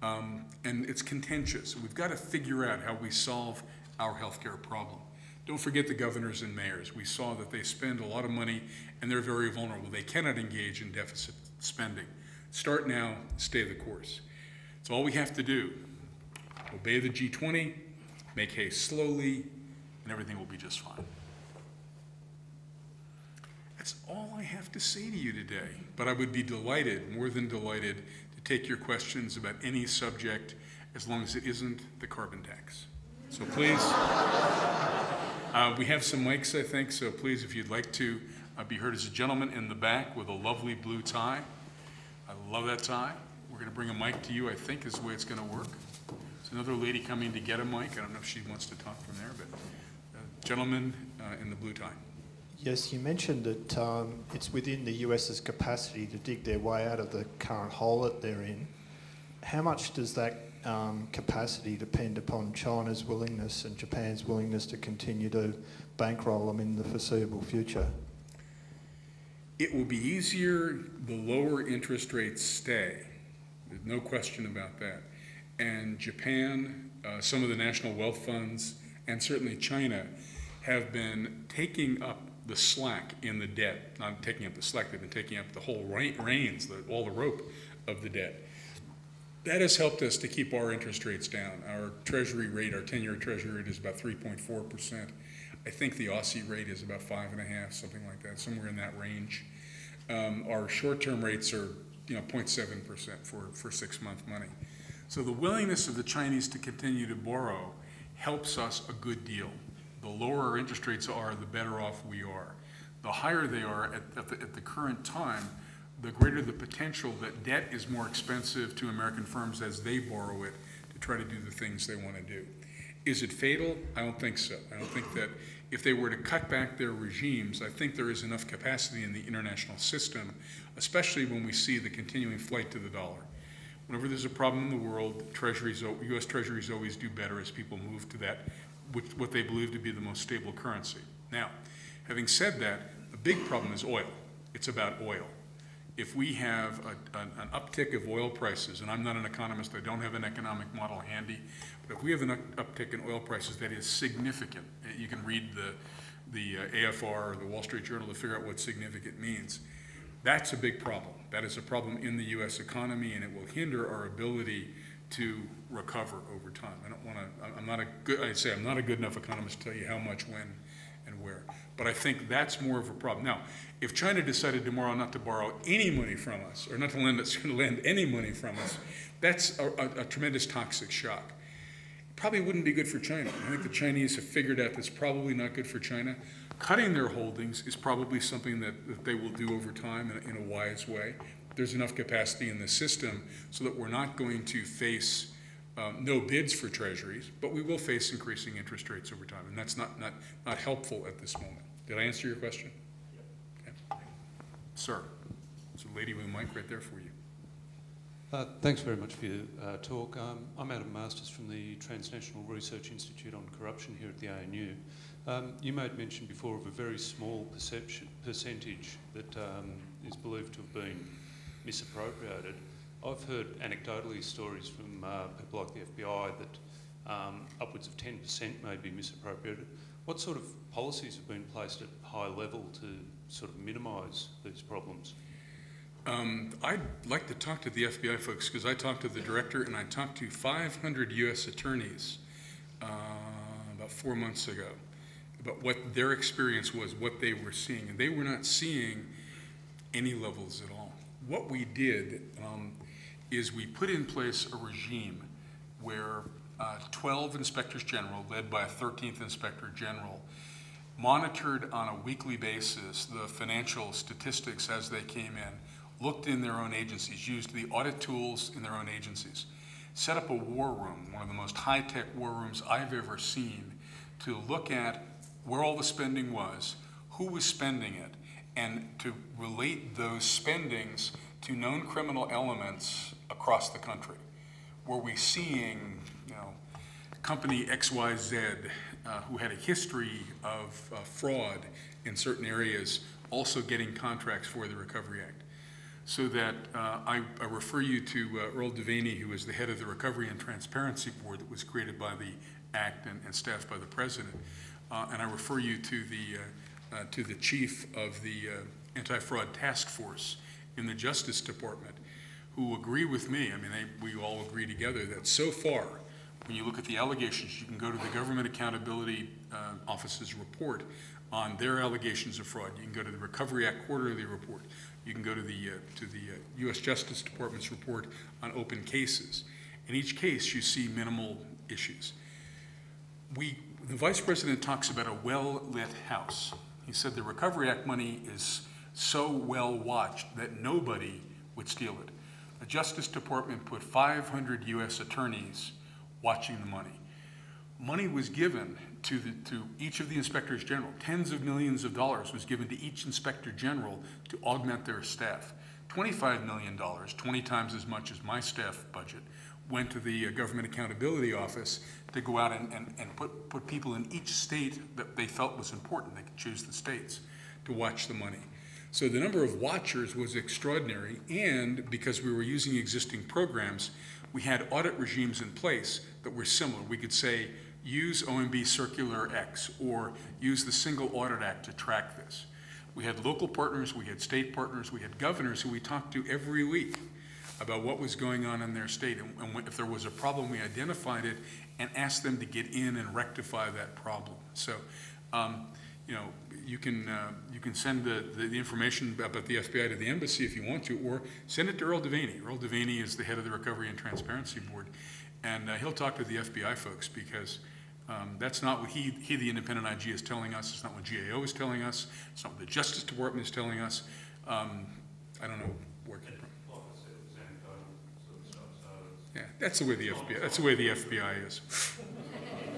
and it's contentious. We've got to figure out how we solve our healthcare problem. Don't forget the governors and mayors. We saw that they spend a lot of money and they're very vulnerable. They cannot engage in deficit spending. Start now, stay the course. It's all we have to do. Obey the G20, make haste slowly, and everything will be just fine. That's all I have to say to you today. But I would be delighted, more than delighted, to take your questions about any subject as long as it isn't the carbon tax. So please, we have some mics, I think, so please, if you'd like to be heard, as a gentleman in the back with a lovely blue tie. I love that tie. We're going to bring a mic to you, I think, is the way it's going to work. There's another lady coming to get a mic. I don't know if she wants to talk from there, but gentleman in the blue tie. Yes, you mentioned that it's within the US's capacity to dig their way out of the current hole that they're in. How much does that capacity depend upon China's willingness and Japan's willingness to continue to bankroll them in the foreseeable future? It will be easier the lower interest rates stay. There's no question about that. And Japan, some of the national wealth funds, and certainly China have been taking up the slack in the debt. Not taking up the slack, they've been taking up the whole reins, all the rope of the debt. That has helped us to keep our interest rates down. Our treasury rate, our 10-year treasury rate is about 3.4%. I think the Aussie rate is about 5.5%, something like that, somewhere in that range. Our short-term rates are 0.7% for 6-month money. So the willingness of the Chinese to continue to borrow helps us a good deal. The lower our interest rates are, the better off we are. The higher they are at the current time, the greater the potential that debt is more expensive to American firms as they borrow it to try to do the things they want to do. Is it fatal? I don't think so. I don't think that if they were to cut back their regimes, I think there is enough capacity in the international system, especially when we see the continuing flight to the dollar. Whenever there's a problem in the world, U.S. Treasuries always do better as people move to that, what they believe to be the most stable currency. Now, having said that, the big problem is oil. It's about oil. If we have an uptick of oil prices, and I'm not an economist, I don't have an economic model handy, but if we have an uptick in oil prices that is significant, you can read the AFR or the Wall Street Journal to figure out what significant means. That's a big problem. That is a problem in the U.S. economy, and it will hinder our ability to recover over time. I don't want to, I'm not a good enough economist to tell you how much, when, and where. But I think that's more of a problem. Now, if China decided tomorrow not to borrow any money from us, or not to lend any money from us, that's a tremendous toxic shock. It probably wouldn't be good for China. I think the Chinese have figured out that's probably not good for China. Cutting their holdings is probably something that they will do over time in a wise way. There's enough capacity in the system so that we're not going to face no bids for treasuries, but we will face increasing interest rates over time, and that's not helpful at this moment. Did I answer your question? Yep. Okay. Sir, there's a lady with a mic right there for you. Thanks very much for your talk. I'm Adam Masters from the Transnational Research Institute on Corruption here at the ANU. You made mention before of a very small percentage that is believed to have been misappropriated. I've heard anecdotally stories from people like the FBI that upwards of 10% may be misappropriated. What sort of policies have been placed at high level to sort of minimise these problems? I'd like to talk to the FBI folks because I talked to the director and I talked to 500 U.S. attorneys about 4 months ago about what their experience was, what they were seeing, and they were not seeing any levels at all. What we did is we put in place a regime where 12 inspectors general, led by a 13th inspector general, monitored on a weekly basis the financial statistics as they came in, looked in their own agencies, used the audit tools in their own agencies, set up a war room, one of the most high-tech war rooms I've ever seen, to look at where all the spending was, who was spending it, and to relate those spendings to known criminal elements across the country. Were we seeing, company XYZ, who had a history of fraud in certain areas, also getting contracts for the Recovery Act? So that I refer you to Earl Devaney, who is the head of the Recovery and Transparency Board that was created by the Act and staffed by the President. And I refer you to the chief of the Anti-Fraud Task Force in the Justice Department, who agree with me. I mean, we all agree together that so far, when you look at the allegations, you can go to the Government Accountability Office's report on their allegations of fraud. You can go to the Recovery Act quarterly report. You can go to the U.S. Justice Department's report on open cases. In each case, you see minimal issues. The Vice President talks about a well-lit house. He said the Recovery Act money is so well watched that nobody would steal it. The Justice Department put 500 U.S. attorneys watching the money. Money was given to each of the inspectors general. Tens of millions of dollars was given to each inspector general to augment their staff. $25 million, 20 times as much as my staff budget, went to the Government Accountability Office to go out and put people in each state that they felt was important. They could choose the states to watch the money. So the number of watchers was extraordinary, and because we were using existing programs, we had audit regimes in place that were similar. We could say, use OMB Circular X, or use the Single Audit Act to track this. We had local partners, we had state partners, we had governors who we talked to every week about what was going on in their state, and if there was a problem, we identified it and asked them to get in and rectify that problem. So, you can send the information about the FBI to the embassy if you want to, or send it to Earl Devaney. Earl Devaney is the head of the Recovery and Transparency Board, and he'll talk to the FBI folks, because that's not what he, the independent IG, is telling us. It's not what GAO is telling us. It's not what the Justice Department is telling us. I don't know where. Yeah, that's the way the FBI. That's the way the FBI is.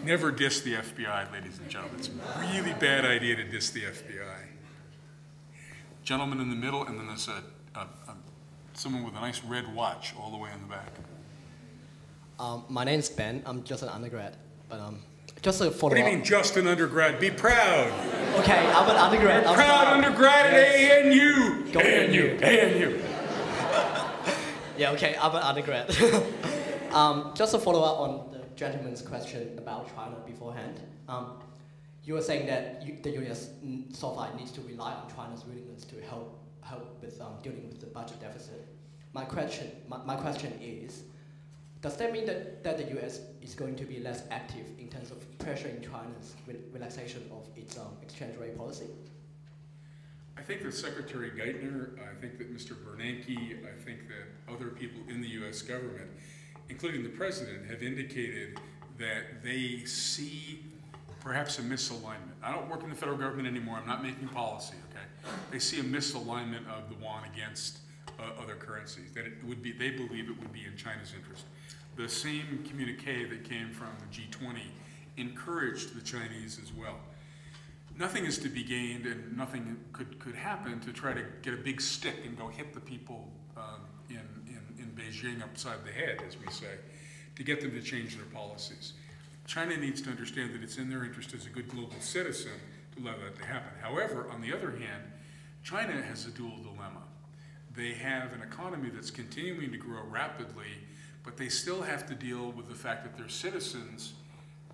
Never diss the FBI, ladies and gentlemen. It's a really bad idea to diss the FBI. Gentleman in the middle, and then there's someone with a nice red watch all the way in the back. My name's Ben. I'm just an undergrad, but just a follow-up. What do you mean, just an undergrad? Be proud. Okay, I'm an undergrad. Proud undergrad at ANU. Go ANU. ANU. Yeah, okay, I'm an undergrad. Just a follow-up on the gentleman's question about China beforehand. You were saying that the US so far needs to rely on China's willingness to help with dealing with the budget deficit. My question is, does that mean that the US is going to be less active in terms of pressuring China's relaxation of its exchange rate policy? I think that Secretary Geithner, I think that Mr. Bernanke, I think that other people in the US government, including the President, have indicated that they see perhaps a misalignment. I don't work in the federal government anymore. I'm not making policy, okay? They see a misalignment of the yuan against other currencies, that it would be, they believe it would be in China's interest. The same communique that came from the G20 encouraged the Chinese as well. Nothing is to be gained, and nothing could happen to try to get a big stick and go hit the people in Beijing upside the head, as we say, to get them to change their policies. China needs to understand that it's in their interest as a good global citizen to allow that to happen. However, on the other hand, China has a dual dilemma. They have an economy that's continuing to grow rapidly, but they still have to deal with the fact that their citizens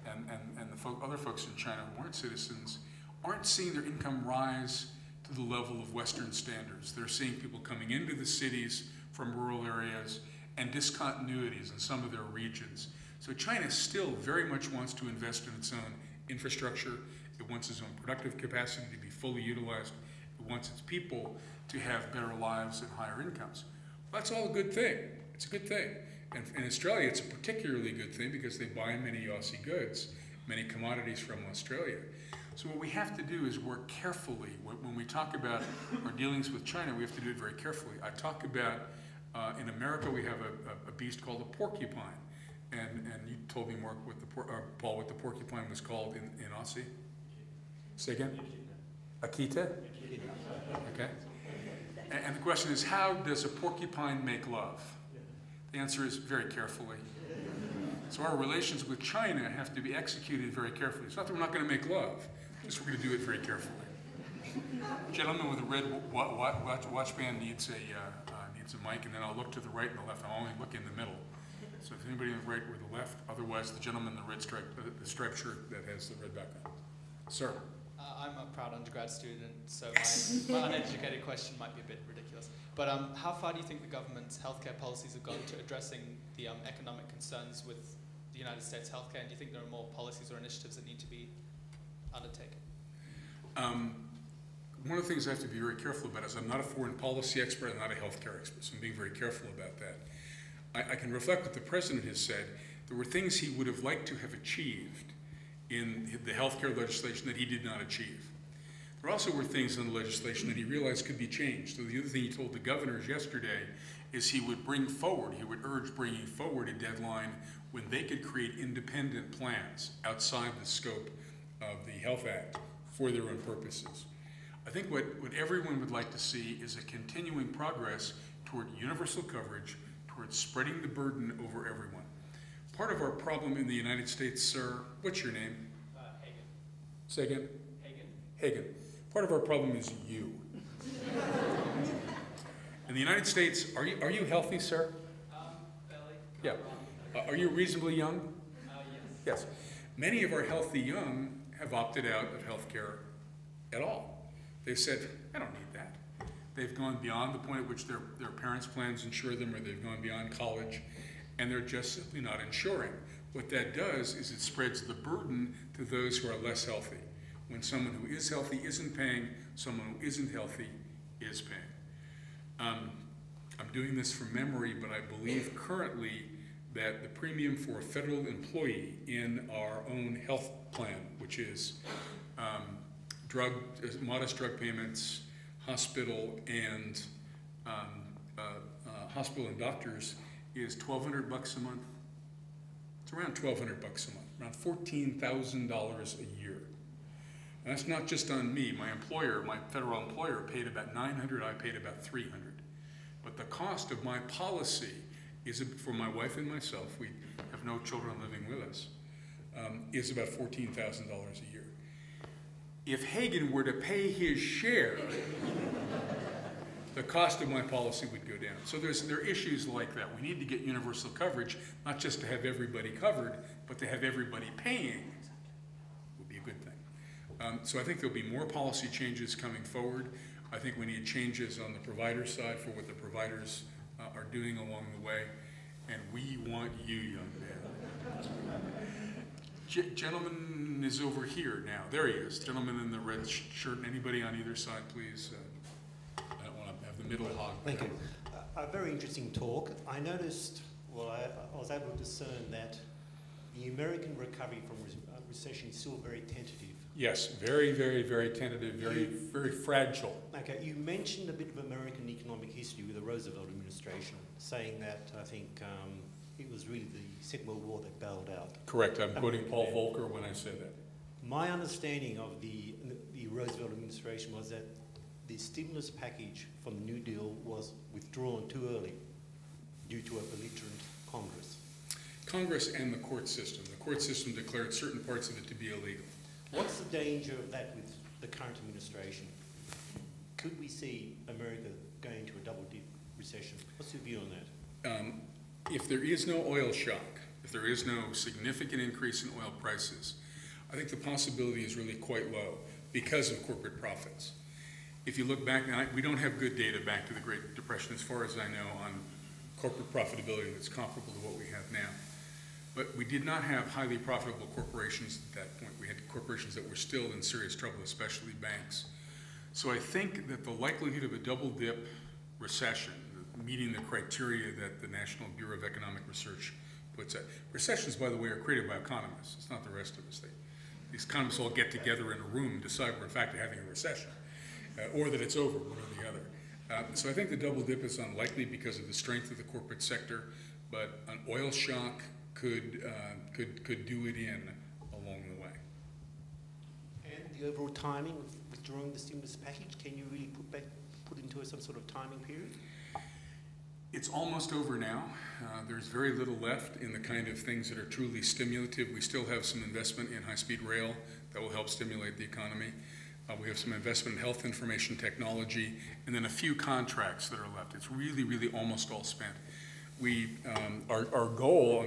and the other folks in China who aren't citizens aren't seeing their income rise to the level of Western standards. They're seeing people coming into the cities from rural areas and discontinuities in some of their regions. So China still very much wants to invest in its own infrastructure. It wants its own productive capacity to be fully utilized. It wants its people to have better lives and higher incomes. Well, that's all a good thing. It's a good thing. And in Australia, it's a particularly good thing because they buy many Aussie goods, many commodities from Australia. So what we have to do is work carefully. When we talk about our dealings with China, we have to do it very carefully. I talk about, in America, we have a beast called a porcupine. And you told me, Mark, what the Paul, what the porcupine was called in Aussie? Say again? Akita? Okay. And the question is, how does a porcupine make love? The answer is very carefully. So our relations with China have to be executed very carefully. It's not that we're not going to make love, just we're going to do it very carefully. Gentleman with a red watch band needs a mic, and then I'll look to the right and the left. I'll only look in the middle. So if anybody on the right or the left, otherwise the gentleman in the red the striped shirt that has the red background. Sir. I'm a proud undergrad student, so my uneducated question might be a bit ridiculous. But how far do you think the government's healthcare policies have gone to addressing the economic concerns with the United States healthcare? And do you think there are more policies or initiatives that need to be undertaken? One of the things I have to be very careful about is I'm not a foreign policy expert, I'm not a healthcare expert, so I'm being very careful about that. I can reflect what the President has said. There were things he would have liked to have achieved in the healthcare legislation that he did not achieve. There also were things in the legislation that he realized could be changed. So the other thing he told the governors yesterday is he would urge bringing forward a deadline when they could create independent plans outside the scope of the Health Act for their own purposes. I think what everyone would like to see is a continuing progress toward universal coverage, towards spreading the burden over everyone. Part of our problem in the United States, sir, what's your name? Hagen. Say again? Hagen. Hagen. Part of our problem is you. In the United States, are you healthy, sir? Barely. Yeah. Are you reasonably young? Yes. Yes. Many of our healthy young have opted out of health care at all. They've said, I don't need that. They've gone beyond the point at which their parents' plans insure them, or they've gone beyond college, and they're just simply not insuring. What that does is it spreads the burden to those who are less healthy. When someone who is healthy isn't paying, someone who isn't healthy is paying. I'm doing this from memory, but I believe currently that the premium for a federal employee in our own health plan, which is modest drug payments, hospital and doctors, is $1,200 a month. It's around $1,200 a month, around $14,000 a year. And that's not just on me. My employer, my federal employer, paid about $900. I paid about $300. But the cost of my policy is, for my wife and myself, we have no children living with us, is about $14,000 a year. If Hagen were to pay his share, the cost of my policy would go down. So there are issues like that. We need to get universal coverage, not just to have everybody covered, but to have everybody paying would be a good thing. So I think there'll be more policy changes coming forward. I think we need changes on the provider side for what the providers are doing along the way. And we want you, young man. Gentleman is over here now. There he is. Gentleman in the red shirt. Anybody on either side, please. I don't want to have the middle hog. Thank you. A very interesting talk. I noticed, well, I was able to discern that the American recovery from recession is still very tentative. Yes, very, very, very tentative, very fragile. Okay, you mentioned a bit of American economic history with the Roosevelt administration, saying that I think it was really the Second World War that bailed out. Correct. I'm quoting Paul Volcker when I say that. My understanding of the Roosevelt administration was that the stimulus package from the New Deal was withdrawn too early due to a belligerent Congress. Congress and the court system. The court system declared certain parts of it to be illegal. What's the danger of that with the current administration? Could we see America going into a double-dip recession? What's your view on that? If there is no oil shock, if there is no significant increase in oil prices, I think the possibility is really quite low because of corporate profits. If you look back, now we don't have good data back to the Great Depression as far as I know on corporate profitability that's comparable to what we have now. But we did not have highly profitable corporations at that point. We had corporations that were still in serious trouble, especially banks. So I think that the likelihood of a double dip recession, meeting the criteria that the National Bureau of Economic Research puts out. Recessions, by the way, are created by economists. It's not the rest of us. These economists all get together in a room and decide we're in fact having a recession, or that it's over, one or the other. So I think the double dip is unlikely because of the strength of the corporate sector, but an oil shock, could do it in along the way. And the overall timing of withdrawing the stimulus package, can you really put into some sort of timing period? It's almost over now. There's very little left in the kind of things that are truly stimulative. We still have some investment in high-speed rail that will help stimulate the economy. We have some investment in health information technology, and then a few contracts that are left. It's really, really almost all spent. Our goal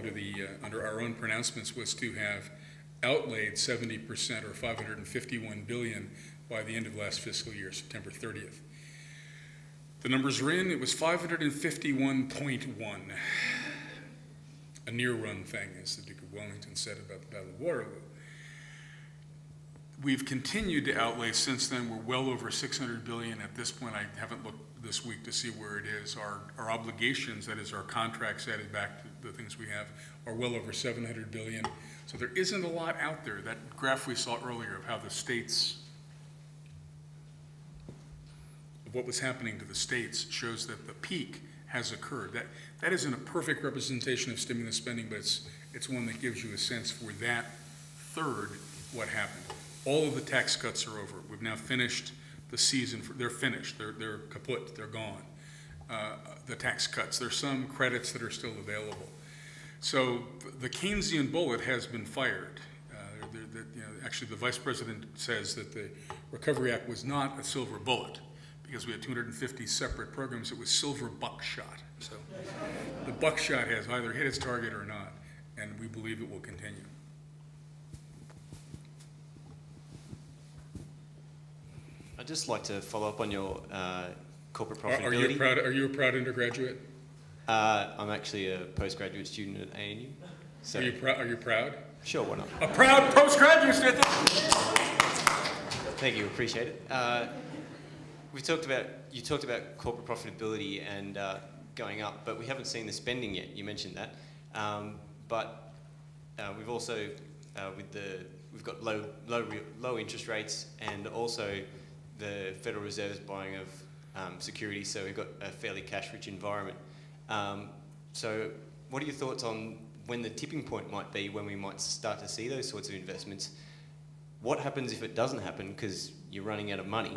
under our own pronouncements was to have outlaid 70% or 551 billion by the end of last fiscal year, September 30th. The numbers are in. It was 551.1. A near-run thing, as the Duke of Wellington said about the Battle of Waterloo. We've continued to outlay since then. We're well over 600 billion at this point. I haven't looked this week to see where it is. Our obligations, that is our contracts added back to the things we have, are well over 700 billion. So there isn't a lot out there. That graph we saw earlier of how the states, of what was happening to the states, shows that the peak has occurred. That isn't a perfect representation of stimulus spending, but it's one that gives you a sense for that third what happened. All of the tax cuts are over. We've now finished the season. They're finished. They're kaput. They're gone. The tax cuts. There's some credits that are still available. So the Keynesian bullet has been fired. Actually, the Vice President says that the Recovery Act was not a silver bullet because we had 250 separate programs. It was silver buckshot. So the buckshot has either hit its target or not, and we believe it will continue. I'd just like to follow up on your corporate profitability. Are you a proud undergraduate? I'm actually a postgraduate student at ANU. So Are you proud? Sure, why not? A proud postgraduate student! Thank you, appreciate it. You talked about corporate profitability and going up, but we haven't seen the spending yet. You mentioned that. But we've also, we've got low interest rates, and also the Federal Reserve's buying of securities, so we've got a fairly cash-rich environment. So what are your thoughts on when the tipping point might be, when we might start to see those sorts of investments? What happens if it doesn't happen because you're running out of money?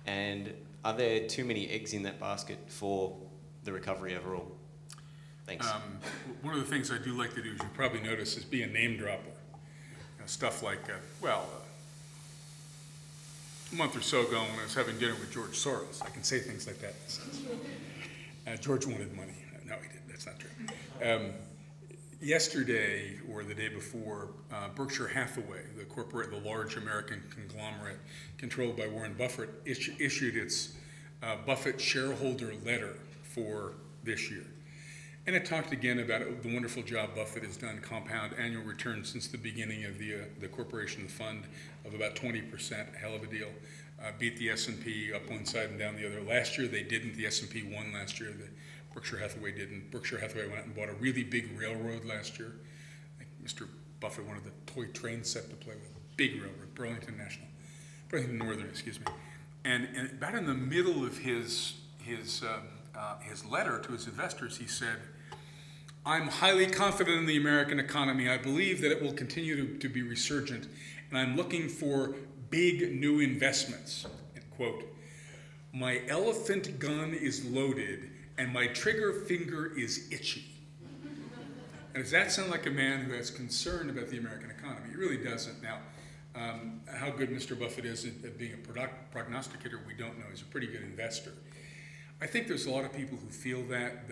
And are there too many eggs in that basket for the recovery overall? Thanks. One of the things I do like to do, as you probably notice, is be a name dropper. Stuff like, a month or so ago when I was having dinner with George Soros, I can say things like that. George wanted money. No, he didn't. That's not true. Yesterday, or the day before, Berkshire Hathaway, the large American conglomerate controlled by Warren Buffett, issued its Buffett shareholder letter for this year. And it talked again about the wonderful job Buffett has done, compound annual returns since the beginning of the corporation, the fund, of about 20%, a hell of a deal. Beat the S&P up one side and down the other. Last year they didn't. The S&P won last year. Berkshire Hathaway didn't. Berkshire Hathaway went out and bought a really big railroad last year. I think Mr. Buffett wanted the toy train set to play with. Big railroad, Burlington Northern, excuse me. And about in the middle of his letter to his investors, he said, "I'm highly confident in the American economy. I believe that it will continue to be resurgent, and I'm looking for big new investments." And quote, "My elephant gun is loaded, and my trigger finger is itchy." And does that sound like a man who has concern about the American economy? It really doesn't. Now, how good Mr. Buffett is at being a prognosticator, we don't know. He's a pretty good investor. I think there's a lot of people who feel that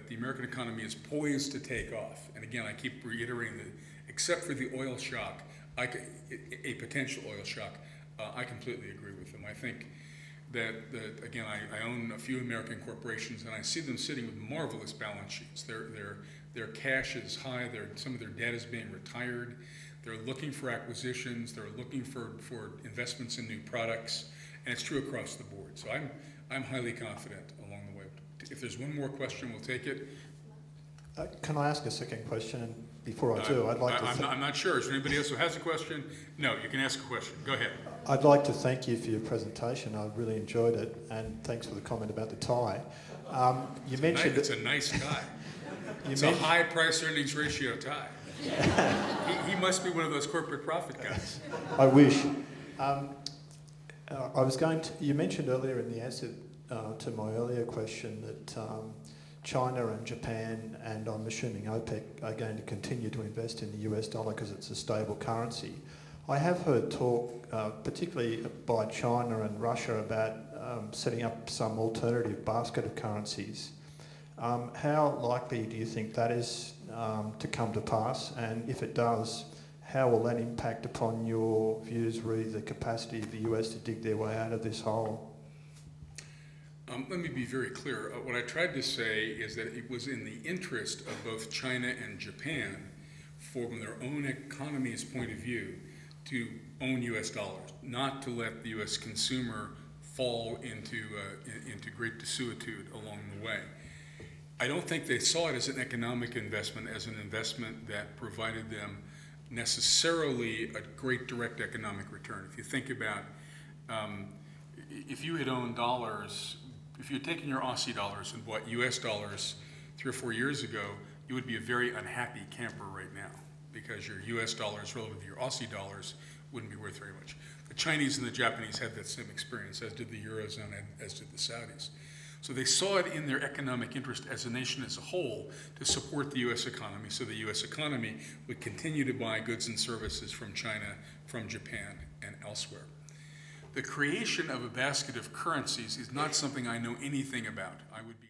the American economy is poised to take off. And again, I keep reiterating that except for the oil shock, a potential oil shock, I completely agree with them. I think that again, I own a few American corporations, and I see them sitting with marvelous balance sheets. Their cash is high. Some of their debt is being retired. They're looking for acquisitions. They're looking for investments in new products, and it's true across the board. So I'm highly confident along the way. If there's one more question, we'll take it. Can I ask a second question? And before I do, I'd like to... I'm not sure. Is there anybody else who has a question? No, you can ask a question. Go ahead. I'd like to thank you for your presentation. I really enjoyed it, and thanks for the comment about the tie. You mentioned... It's a nice tie. It's a high price-earnings ratio tie. He must be one of those corporate profit guys. I wish. I was going to, you mentioned earlier in the answer to my earlier question that China and Japan, and I'm assuming OPEC, are going to continue to invest in the US dollar because it's a stable currency. I have heard talk, particularly by China and Russia, about setting up some alternative basket of currencies. How likely do you think that is to come to pass? And if it does, how will that impact upon your views re the capacity of the US to dig their way out of this hole? Let me be very clear. What I tried to say is that it was in the interest of both China and Japan, from their own economy's point of view, to own US dollars, not to let the US consumer fall into great desuetude along the way. I don't think they saw it as an economic investment, as an investment that provided them necessarily a great direct economic return. If you think about, if you had owned dollars, if you had taken your Aussie dollars and bought US dollars 3 or 4 years ago, you would be a very unhappy camper right now, because your US dollars relative to your Aussie dollars wouldn't be worth very much. The Chinese and the Japanese had that same experience, as did the Eurozone, as did the Saudis. So they saw it in their economic interest as a nation as a whole to support the US economy, so the US economy would continue to buy goods and services from China, from Japan, and elsewhere. The creation of a basket of currencies is not something I know anything about. I would be